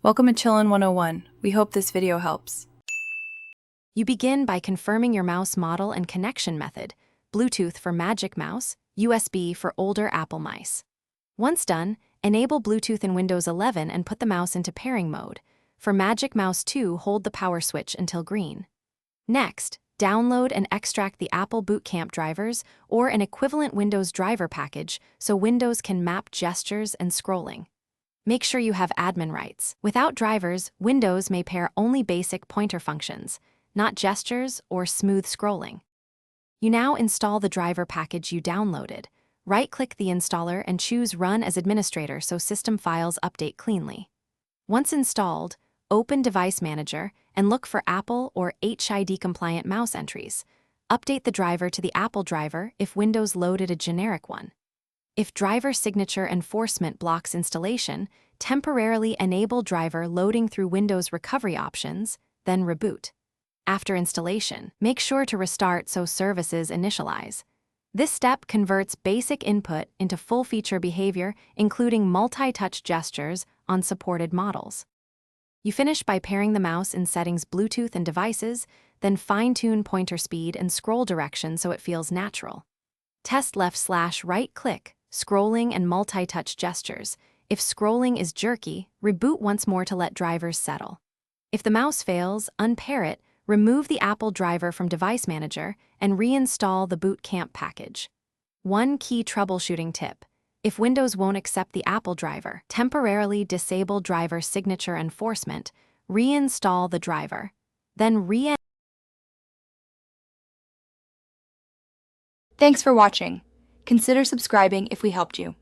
Welcome to Chillin' 101. We hope this video helps. You begin by confirming your mouse model and connection method, Bluetooth for Magic Mouse, USB for older Apple mice. Once done, enable Bluetooth in Windows 11 and put the mouse into pairing mode. For Magic Mouse 2, hold the power switch until green. Next, download and extract the Apple Boot Camp drivers or an equivalent Windows driver package so Windows can map gestures and scrolling. Make sure you have admin rights. Without drivers, Windows may pair only basic pointer functions, not gestures or smooth scrolling. You now install the driver package you downloaded. Right-click the installer and choose Run as Administrator so system files update cleanly. Once installed, open Device Manager and look for Apple or HID-compliant mouse entries. Update the driver to the Apple driver if Windows loaded a generic one. If driver signature enforcement blocks installation, temporarily enable driver loading through Windows recovery options, then reboot. After installation, make sure to restart so services initialize. This step converts basic input into full-feature behavior, including multi-touch gestures on supported models. You finish by pairing the mouse in settings Bluetooth and devices, then fine-tune pointer speed and scroll direction so it feels natural. Test left/right-click, scrolling and multi-touch gestures. If scrolling is jerky, reboot once more to let drivers settle. If the mouse fails, unpair it, remove the Apple driver from Device Manager, and reinstall the Boot Camp package. One key troubleshooting tip: if Windows won't accept the Apple driver, temporarily disable driver signature enforcement, reinstall the driver, then Thanks for watching. Consider subscribing if we helped you.